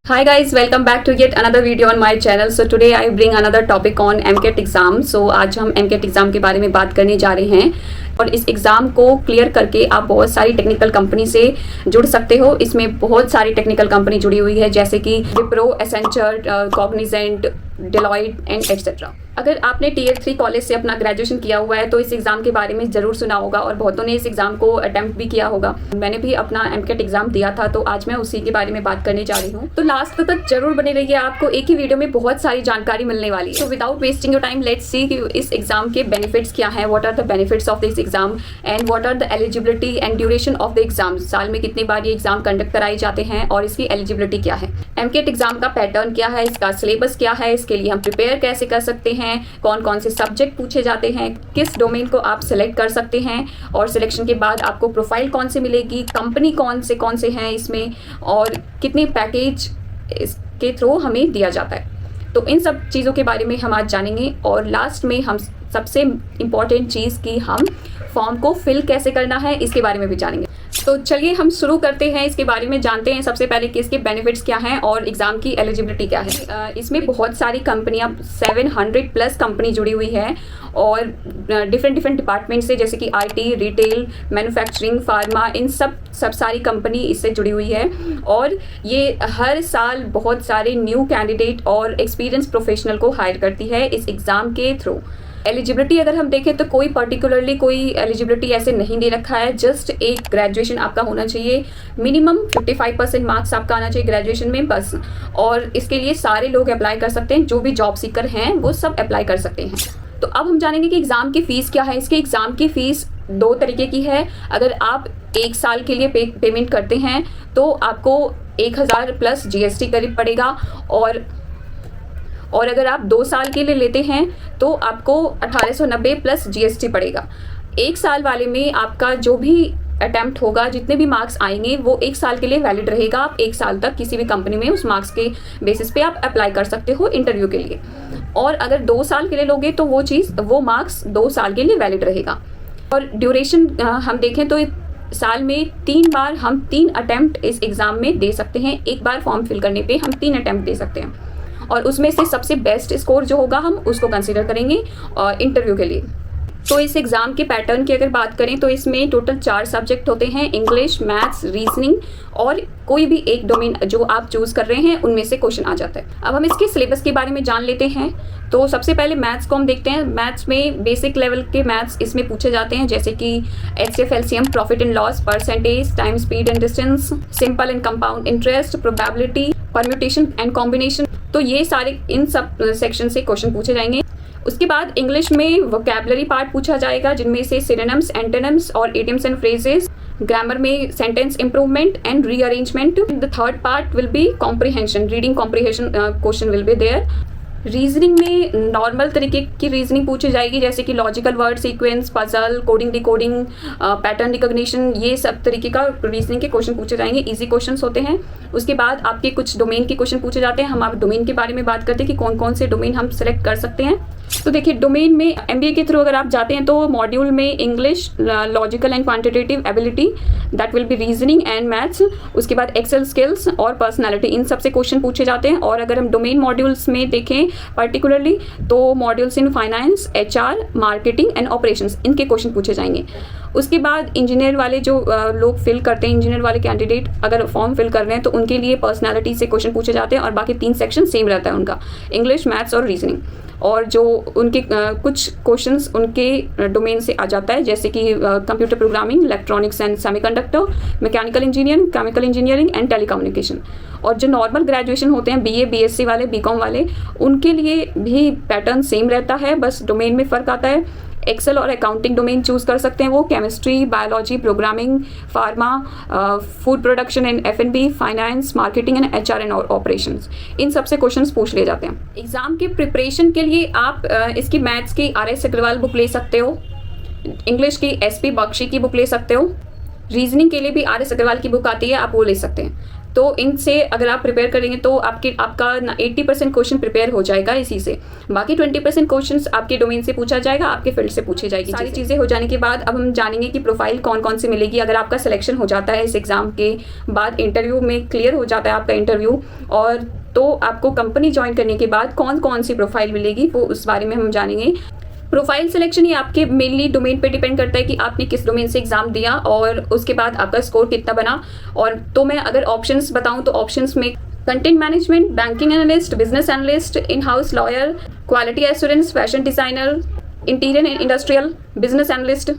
Hi guys, welcome back to yet another video on my channel. So today I bring another topic on MCAT exam. So आज हम MCAT exam के बारे में बात करने जा रहे हैं और इस एग्ज़ाम को क्लियर करके आप बहुत सारी टेक्निकल कंपनी से जुड़ सकते हो। इसमें बहुत सारी टेक्निकल कंपनी जुड़ी हुई है जैसे कि Wipro, Accenture, Cognizant, Deloitte and etcetera. अगर आपने टीयर 3 कॉलेज से अपना ग्रेजुएशन किया हुआ है तो इस एग्ज़ाम के बारे में ज़रूर सुना होगा और बहुतों ने इस एग्ज़ाम को अटेम्प्ट भी किया होगा। मैंने भी अपना MCAT एग्ज़ाम दिया था तो आज मैं उसी के बारे में बात करने जा रही हूँ। तो लास्ट तक जरूर बने रहिए, आपको एक ही वीडियो में बहुत सारी जानकारी मिलने वाली है। तो without wasting your time let's see कि इस एग्ज़ाम के बेनिफिट्स क्या हैं, what are the benefits of this exam and what are the eligibility and duration of the exam. साल में कितनी बार ये एग्ज़ाम कंडक्ट कराए जाते हैं और इसकी एलिजिबिलिटी क्या है, MCAT एग्ज़ाम का पैटर्न क्या है, इसका सिलेबस क्या है, इसके लिए हम प्रिपेयर कैसे कर सकते हैं, कौन कौन से सब्जेक्ट पूछे जाते हैं, किस डोमेन को आप सिलेक्ट कर सकते हैं और सिलेक्शन के बाद आपको प्रोफाइल कौन से मिलेगी, कंपनी कौन से हैं इसमें और कितने पैकेज इसके थ्रू हमें दिया जाता है। तो इन सब चीज़ों के बारे में हम आज जानेंगे और लास्ट में हम सबसे इम्पॉर्टेंट चीज़ कि हम फॉर्म को फिल कैसे करना है इसके बारे में भी जानेंगे। तो चलिए हम शुरू करते हैं, इसके बारे में जानते हैं सबसे पहले कि इसके बेनिफिट्स क्या हैं और एग्ज़ाम की एलिजिबिलिटी क्या है। इसमें बहुत सारी कंपनियां 700 प्लस कंपनी जुड़ी हुई है और डिफरेंट डिपार्टमेंट से जैसे कि IT, रिटेल, मैन्युफैक्चरिंग, फार्मा, इन सब सारी कंपनी इससे जुड़ी हुई है और ये हर साल बहुत सारे न्यू कैंडिडेट और एक्सपीरियंस प्रोफेशनल को हायर करती है इस एग्ज़ाम के थ्रू। एलिजिबिलिटी अगर हम देखें तो कोई पर्टिकुलरली कोई एलिजिबिलिटी ऐसे नहीं दे रखा है, जस्ट एक ग्रेजुएशन आपका होना चाहिए, मिनिमम 55% मार्क्स आपका आना चाहिए ग्रेजुएशन में बस। और इसके लिए सारे लोग अप्लाई कर सकते हैं, जो भी जॉब सीकर हैं वो सब अप्लाई कर सकते हैं। तो अब हम जानेंगे कि एग्ज़ाम की फ़ीस क्या है। इसके एग्ज़ाम की फ़ीस 2 तरीके की है। अगर आप 1 साल के लिए पेमेंट करते हैं तो आपको 1000 प्लस GST करीब पड़ेगा और अगर आप 2 साल के लिए लेते हैं तो आपको 1890 प्लस GST पड़ेगा। 1 साल वाले में आपका जो भी अटैम्प्ट होगा, जितने भी मार्क्स आएंगे वो 1 साल के लिए वैलिड रहेगा। आप 1 साल तक किसी भी कंपनी में उस मार्क्स के बेसिस पे आप अप्लाई कर सकते हो इंटरव्यू के लिए। और अगर 2 साल के लिए लोगे तो वो मार्क्स 2 साल के लिए वैलिड रहेगा। और ड्यूरेशन हम देखें तो साल में 3 बार हम 3 अटैम्प्ट इस एग्ज़ाम में दे सकते हैं। एक बार फॉर्म फिल करने पे हम 3 अटैम्प्ट दे सकते हैं और उसमें से सबसे बेस्ट स्कोर जो होगा हम उसको कंसीडर करेंगे इंटरव्यू के लिए। तो इस एग्ज़ाम के पैटर्न की अगर बात करें तो इसमें टोटल 4 सब्जेक्ट होते हैं, इंग्लिश, मैथ्स, रीजनिंग और कोई भी एक डोमेन जो आप चूज़ कर रहे हैं उनमें से क्वेश्चन आ जाता है। अब हम इसके सिलेबस के बारे में जान लेते हैं। तो सबसे पहले मैथ्स को हम देखते हैं। मैथ्स में बेसिक लेवल के मैथ्स इसमें पूछे जाते हैं जैसे कि HCF, LCM, profit and loss, percentage, time, speed and distance, simple and compound interest, probability, permutation and combination. तो ये सारे इन सब सेक्शन से क्वेश्चन पूछे जाएंगे। उसके बाद इंग्लिश में वोकैबुलरी पार्ट पूछा जाएगा जिनमें से सिनोनिम्स, एंटोनिम्स और इडियम्स एंड फ्रेजेस। ग्रामर में sentence improvement and rearrangement. The third part will be comprehension, reading comprehension question will be there. Reasoning में नॉर्मल तरीके की रीजनिंग पूछी जाएगी जैसे कि logical word sequence, puzzle, coding decoding, pattern recognition, ये सब तरीके का रीजनिंग के क्वेश्चन पूछे जाएंगे। इजी क्वेश्चंस होते हैं। उसके बाद आपके कुछ डोमेन के क्वेश्चन पूछे जाते हैं। हम आप डोमेन के बारे में बात करते हैं कि कौन कौन से डोमेन हम सेलेक्ट कर सकते हैं। तो देखिए, डोमेन में MBA के थ्रू अगर आप जाते हैं तो मॉड्यूल में English, logical and quantitative ability, that will be reasoning and maths. उसके बाद एक्सेल स्किल्स और पर्सनालिटी, इन सब से क्वेश्चन पूछे जाते हैं। और अगर हम डोमेन मॉड्यूल्स में देखें पर्टिकुलरली तो modules in finance, HR, marketing and operations, इनके क्वेश्चन पूछे जाएंगे। उसके बाद इंजीनियर वाले जो लोग फिल करते हैं, इंजीनियर वाले कैंडिडेट अगर फॉर्म फिल कर रहे हैं तो उनके लिए पर्सनालिटी से क्वेश्चन पूछे जाते हैं और बाकी 3 सेक्शन सेम रहता है उनका, इंग्लिश, मैथ्स और रीजनिंग। और जो उनके कुछ क्वेश्चंस उनके डोमेन से आ जाता है जैसे कि computer programming, electronics and semiconductor, mechanical engineering, chemical engineering and telecommunication. और जो नॉर्मल ग्रेजुएशन होते हैं BA, BSc वाले, BCom वाले, उनके लिए भी पैटर्न सेम रहता है, बस डोमेन में फ़र्क आता है। एक्सेल और अकाउंटिंग डोमेन चूज़ कर सकते हैं वो, chemistry, biology, programming, pharma, food production and F&B, finance, marketing and HR and operations, इन सब से क्वेश्चंस पूछ लिए जाते हैं। एग्ज़ाम के प्रिपरेशन के लिए आप इसकी मैथ्स की RS अग्रवाल बुक ले सकते हो, इंग्लिश की SP बख्शी की बुक ले सकते हो, रीजनिंग के लिए भी RS अग्रवाल की बुक आती है, आप वो ले सकते हैं। तो इनसे अगर आप प्रिपेयर करेंगे तो आपका 80% क्वेश्चन प्रिपेयर हो जाएगा इसी से। बाकी 20% क्वेश्चंस आपके डोमेन से पूछा जाएगा, आपके फील्ड से पूछे जाएगी। सारी चीज़ें हो जाने के बाद अब हम जानेंगे कि प्रोफाइल कौन कौन सी मिलेगी। अगर आपका सिलेक्शन हो जाता है इस एग्ज़ाम के बाद, इंटरव्यू में क्लियर हो जाता है आपका इंटरव्यू, और तो आपको कंपनी ज्वाइन करने के बाद कौन कौन सी प्रोफाइल मिलेगी वो उस बारे में हम जानेंगे। प्रोफाइल सिलेक्शन ये आपके मेनली डोमेन पे डिपेंड करता है कि आपने किस डोमेन से एग्जाम दिया और उसके बाद आपका स्कोर कितना बना। और तो मैं अगर ऑप्शंस बताऊं तो ऑप्शंस में content management, banking analyst, business analyst, in house lawyer, quality assurance, fashion designer, interior and industrial, business analyst,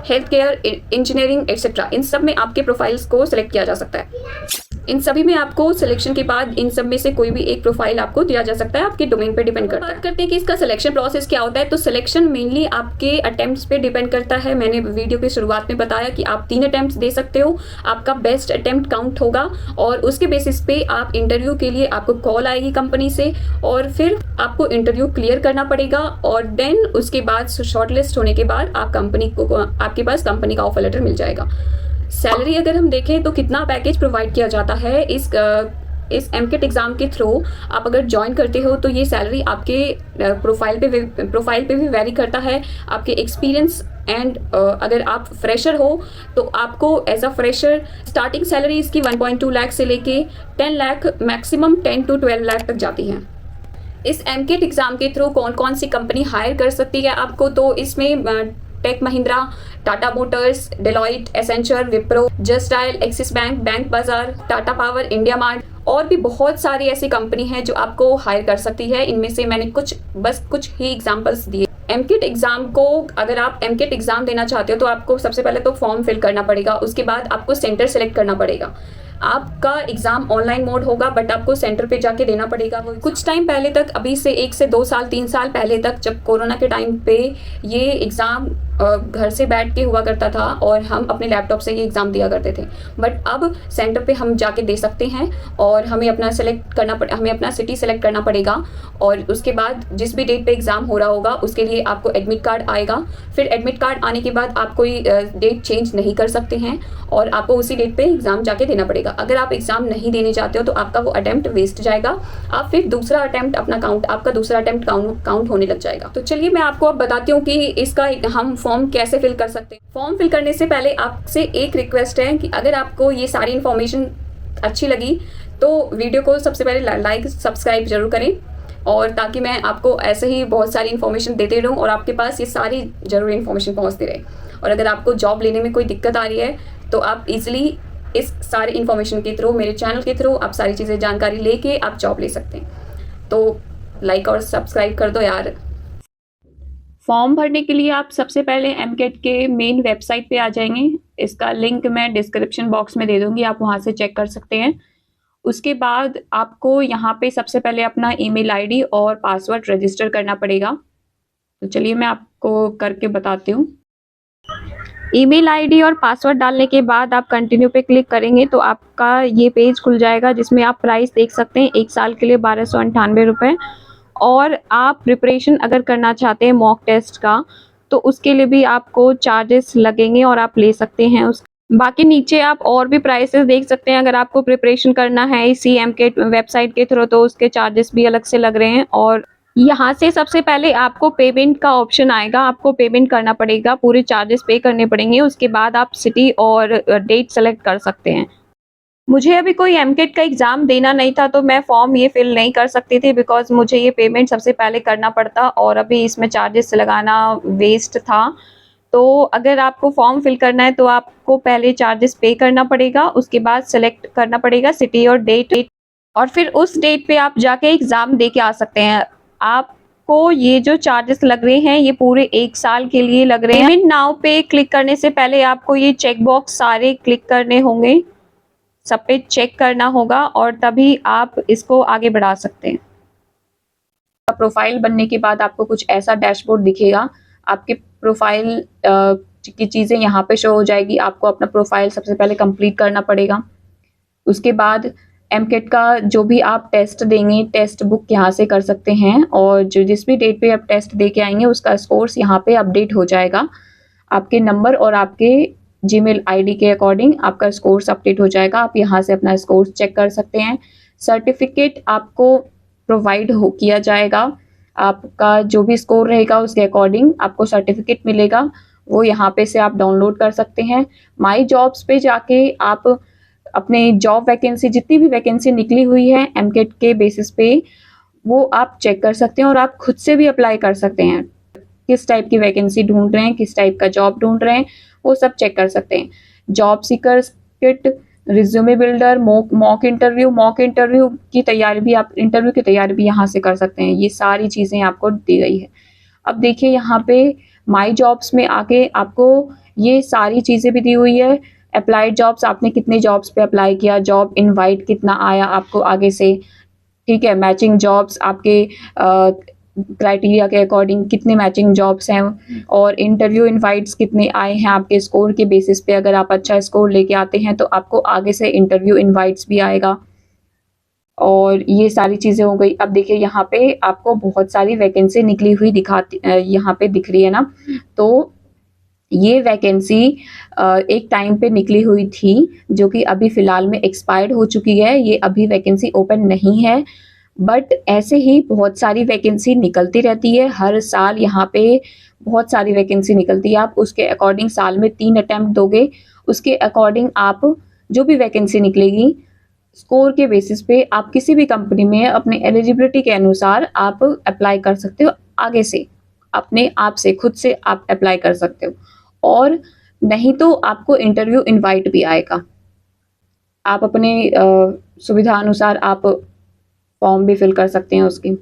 health care, engineering etcetera, इन सब में आपके प्रोफाइल्स को सिलेक्ट किया जा सकता है। इन सभी में आपको सिलेक्शन के बाद इन सब में से कोई भी एक प्रोफाइल आपको दिया जा सकता है, आपके डोमेन पे डिपेंड करता है। बात करते हैं कि इसका सिलेक्शन प्रोसेस क्या होता है। तो सिलेक्शन मेनली आपके अटेम्प्ट्स पे डिपेंड करता है। मैंने वीडियो की शुरुआत में बताया कि आप 3 अटेम्प्ट्स दे सकते हो, आपका बेस्ट अटेम्प्ट काउंट होगा और उसके बेसिस पे आप इंटरव्यू के लिए आपको कॉल आएगी कंपनी से और फिर आपको इंटरव्यू क्लियर करना पड़ेगा और देन उसके बाद शॉर्टलिस्ट होने के बाद आपके पास कंपनी का ऑफर लेटर मिल जाएगा। सैलरी अगर हम देखें तो कितना पैकेज प्रोवाइड किया जाता है इस MCAT एग्ज़ाम के थ्रू आप अगर ज्वाइन करते हो तो ये सैलरी आपके प्रोफाइल पे भी वैरी करता है, आपके एक्सपीरियंस एंड अगर आप फ्रेशर हो तो आपको as a fresher starting salary इसकी 1.2 लाख से लेके 10 लाख, मैक्सिमम 10 to 12 लाख तक जाती है। इस MCAT एग्ज़ाम के थ्रू कौन कौन सी कंपनी हायर कर सकती है आपको, तो इसमें Tech Mahindra, Tata Motors, Deloitte, Accenture, Wipro, Just Dial, Axis Bank, Bank Bazaar, Tata power, India mart और भी बहुत सारी ऐसी कंपनी है जो आपको हायर कर सकती है। इनमें से मैंने कुछ ही एग्जांपल्स दिए। MCAT एग्ज़ाम को अगर आप MCAT एग्ज़ाम देना चाहते हो तो आपको सबसे पहले तो फॉर्म फिल करना पड़ेगा, उसके बाद आपको सेंटर सेलेक्ट करना पड़ेगा। आपका एग्ज़ाम ऑनलाइन मोड होगा बट आपको सेंटर पे जाके देना पड़ेगा। कुछ टाइम पहले तक, अभी से 1 से 2 साल 3 साल पहले तक, जब कोरोना के टाइम पे ये एग्ज़ाम घर से बैठ के हुआ करता था और हम अपने लैपटॉप से ये एग्ज़ाम दिया करते थे, बट अब सेंटर पे हम जाके दे सकते हैं और हमें अपना सिटी सेलेक्ट करना पड़ेगा और उसके बाद जिस भी डेट पे एग्ज़ाम हो रहा होगा उसके लिए आपको एडमिट कार्ड आएगा। फिर एडमिट कार्ड आने के बाद आप कोई डेट चेंज नहीं कर सकते हैं और आपको उसी डेट पे एग्ज़ाम जाके देना पड़ेगा। अगर आप एग्ज़ाम नहीं देने चाहते हो तो आपका वो अटैम्प्ट वेस्ट जाएगा, आप फिर दूसरा अटैम्प्ट आपका दूसरा अटैम्प्ट काउंट होने लग जाएगा। तो चलिए मैं आपको अब बताती हूँ कि इसका हम फॉर्म कैसे फिल कर सकते हैं। फॉर्म फिल करने से पहले आपसे एक रिक्वेस्ट है कि अगर आपको ये सारी इन्फॉर्मेशन अच्छी लगी तो वीडियो को सबसे पहले लाइक सब्सक्राइब जरूर करें और ताकि मैं आपको ऐसे ही बहुत सारी इन्फॉर्मेशन देते रहूँ और आपके पास ये सारी ज़रूरी इन्फॉर्मेशन पहुँचती रहे। और अगर आपको जॉब लेने में कोई दिक्कत आ रही है तो आप इजीली इस सारी इन्फॉर्मेशन के थ्रू, मेरे चैनल के थ्रू आप सारी चीज़ें जानकारी लेके आप जॉब ले सकते हैं। तो लाइक और सब्सक्राइब कर दो यार। फॉर्म भरने के लिए आप सबसे पहले MCAT के मेन वेबसाइट पे आ जाएंगे। इसका लिंक मैं डिस्क्रिप्शन बॉक्स में दे दूँगी, आप वहाँ से चेक कर सकते हैं। उसके बाद आपको यहाँ पे सबसे पहले अपना ईमेल आईडी और पासवर्ड रजिस्टर करना पड़ेगा। तो चलिए मैं आपको करके बताती हूँ। ईमेल आईडी और पासवर्ड डालने के बाद आप कंटिन्यू पे क्लिक करेंगे तो आपका ये पेज खुल जाएगा जिसमें आप प्राइस देख सकते हैं 1 साल के लिए 1298 रुपये। और आप प्रिपरेशन अगर करना चाहते हैं मॉक टेस्ट का तो उसके लिए भी आपको चार्जेस लगेंगे और आप ले सकते हैं बाकी नीचे आप और भी प्राइसेस देख सकते हैं। अगर आपको प्रिपरेशन करना है इसी MCAT वेबसाइट के थ्रू तो उसके चार्जेस भी अलग से लग रहे हैं। और यहाँ से सबसे पहले आपको पेमेंट का ऑप्शन आएगा, आपको पेमेंट करना पड़ेगा, पूरे चार्जेस पे करने पड़ेंगे। उसके बाद आप सिटी और डेट सेलेक्ट कर सकते हैं। मुझे अभी कोई MCAT का एग्ज़ाम देना नहीं था तो मैं फॉर्म ये फिल नहीं कर सकती थी बिकॉज मुझे ये पेमेंट सबसे पहले करना पड़ता और अभी इसमें चार्जेस लगाना वेस्ट था। तो अगर आपको फॉर्म फिल करना है तो आपको पहले चार्जेस पे करना पड़ेगा, उसके बाद सेलेक्ट करना पड़ेगा सिटी और डेट और फिर उस डेट पे आप जाके एग्ज़ाम दे के आ सकते हैं। आपको ये जो चार्जेस लग रहे हैं ये पूरे 1 साल के लिए लग रहे हैं। पेमेंट नाउ पे क्लिक करने से पहले आपको ये चेक बॉक्स सारे क्लिक करने होंगे, सब पे चेक करना होगा और तभी आप इसको आगे बढ़ा सकते हैं। प्रोफाइल बनने के बाद आपको कुछ ऐसा डैशबोर्ड दिखेगा। आपके प्रोफाइल की चीज़ें यहाँ पे शो हो जाएगी। आपको अपना प्रोफाइल सबसे पहले कंप्लीट करना पड़ेगा। उसके बाद MCAT का जो भी आप टेस्ट देंगे टेस्ट बुक यहाँ से कर सकते हैं और जिस भी डेट पे आप टेस्ट दे के आएंगे उसका स्कोर्स यहाँ पे अपडेट हो जाएगा। आपके नंबर और आपके जीमेल आईडी के अकॉर्डिंग आपका स्कोर्स अपडेट हो जाएगा। आप यहाँ से अपना स्कोर्स चेक कर सकते हैं। सर्टिफिकेट आपको प्रोवाइड हो किया जाएगा, आपका जो भी स्कोर रहेगा उसके अकॉर्डिंग आपको सर्टिफिकेट मिलेगा, वो यहाँ पे से आप डाउनलोड कर सकते हैं। माई जॉब्स पे जाके आप अपने जॉब वैकेंसी, जितनी भी वैकेंसी निकली हुई है एमकेट के बेसिस पे, वो आप चेक कर सकते हैं और आप खुद से भी अप्लाई कर सकते हैं। किस टाइप की वैकेंसी ढूंढ रहे हैं, किस टाइप का जॉब ढूंढ रहे हैं, वो सब चेक कर सकते हैं। Job seekers kit, resume builder, mock interview की तैयारी भी, आप इंटरव्यू की तैयारी भी यहाँ से कर सकते हैं। ये सारी चीज़ें आपको दी गई है। अब देखिए यहाँ पे माई जॉब्स में आके आपको ये सारी चीज़ें भी दी हुई है। अप्लाइड जॉब्स, आपने कितने जॉब्स पे अप्लाई किया, जॉब इनवाइट कितना आया आपको आगे से, ठीक है। मैचिंग जॉब्स आपके क्राइटेरिया के अकॉर्डिंग कितने मैचिंग जॉब्स हैं, और इंटरव्यू इनवाइट्स कितने आए हैं आपके स्कोर के बेसिस पे। अगर आप अच्छा स्कोर लेके आते हैं तो आपको आगे से इंटरव्यू इनवाइट्स भी आएगा। और ये सारी चीज़ें हो गई। अब देखिए यहाँ पे आपको बहुत सारी वैकेंसी निकली हुई यहाँ पे दिख रही है ना, तो ये वैकेंसी एक टाइम पे निकली हुई थी जो कि अभी फ़िलहाल में एक्सपायर्ड हो चुकी है। ये अभी वैकेंसी ओपन नहीं है, बट ऐसे ही बहुत सारी वैकेंसी निकलती रहती है हर साल। यहाँ पे बहुत सारी वैकेंसी निकलती है। आप उसके अकॉर्डिंग साल में 3 अटेम्प्ट दोगे, उसके अकॉर्डिंग आप जो भी वैकेंसी निकलेगी स्कोर के बेसिस पे आप किसी भी कंपनी में अपने एलिजिबिलिटी के अनुसार आप अप्लाई कर सकते हो। आगे से अपने आप से खुद से आप अप्लाई कर सकते हो, और नहीं तो आपको इंटरव्यू इनवाइट भी आएगा। आप अपने सुविधा अनुसार आप फॉर्म भी फिल कर सकते हैं उसकी।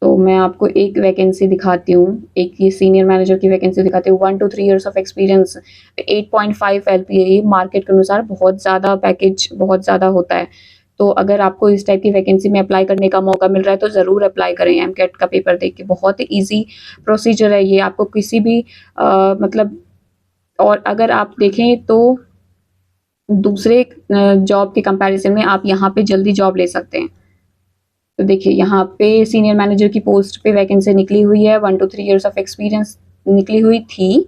तो मैं आपको एक वैकेंसी दिखाती हूँ, एक ये सीनियर मैनेजर की वैकेंसी दिखाती हूँ। 1 to 3 years of experience, 8.5 LPA, market के अनुसार बहुत ज़्यादा पैकेज, बहुत ज़्यादा होता है। तो अगर आपको इस टाइप की वैकेंसी में अप्लाई करने का मौका मिल रहा है तो ज़रूर अप्लाई करें। एमकेट का पेपर देख के, बहुत ही ईजी प्रोसीजर है ये। आपको किसी भी मतलब, और अगर आप देखें तो दूसरे जॉब के कंपैरिजन में आप यहाँ पे जल्दी जॉब ले सकते हैं। तो देखिए यहाँ पे सीनियर मैनेजर की पोस्ट पे वैकेंसी निकली हुई है। 1 to 3 ईयर्स ऑफ एक्सपीरियंस निकली हुई थी,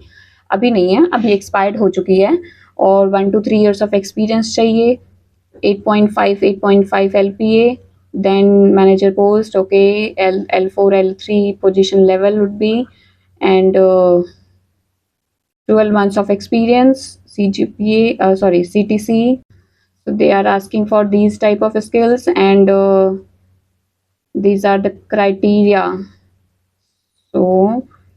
अभी नहीं है, अभी एक्सपायर्ड हो चुकी है। और 1 to 3 ईयर्स ऑफ एक्सपीरियंस चाहिए, 8.5 LPA, then manager post, okay, L4 L3 position level would be, and 12 months of experience, CTC. So they are asking for these type of skills, and these are the criteria. So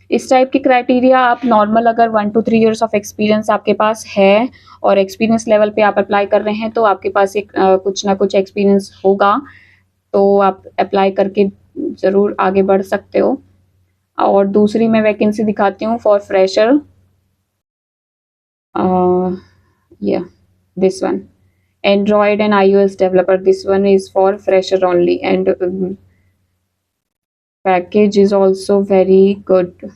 इस type के criteria आप normal, अगर 1 to 3 years of experience आपके पास है और experience level पे आप apply कर रहे हैं तो आपके पास एक कुछ ना कुछ एक्सपीरियंस होगा, तो आप अप्लाई करके ज़रूर आगे बढ़ सकते हो। और दूसरी मैं वैकेंसी दिखाती हूँ for fresher. Yeah, this one, Android and iOS developer. This one is for fresher only, and package is also very good.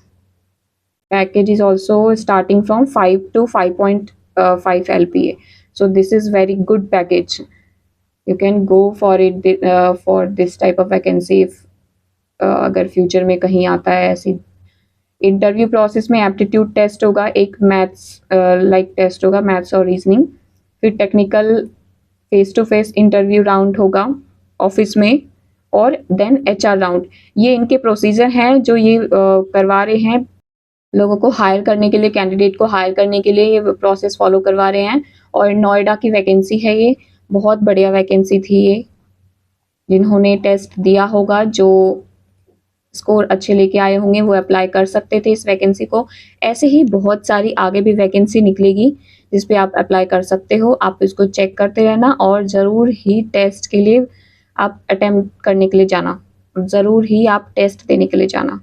Package is also starting from 5 to 5.5 LPA. So this is very good package. You can go for it for this type of vacancy if अगर future में कहीं आता है ऐसी। Interview process में aptitude test होगा, एक maths like test होगा, मैथ्स और रीजनिंग। फिर technical face to face interview round होगा ऑफिस में, और देन HR राउंड। ये इनके प्रोसीजर हैं जो ये करवा रहे हैं लोगों को हायर करने के लिए, कैंडिडेट को हायर करने के लिए ये प्रोसेस फॉलो करवा रहे हैं। और नोएडा की वैकेंसी है ये, बहुत बढ़िया वैकेंसी थी ये। जिन्होंने टेस्ट दिया होगा, जो स्कोर अच्छे लेके आए होंगे, वो अप्लाई कर सकते थे इस वैकेंसी को। ऐसे ही बहुत सारी आगे भी वैकेंसी निकलेगी जिस पे आप अप्लाई कर सकते हो। आप इसको चेक करते रहना, और ज़रूर ही टेस्ट के लिए आप अटेम्प्ट करने के लिए जाना, ज़रूर ही आप टेस्ट देने के लिए जाना।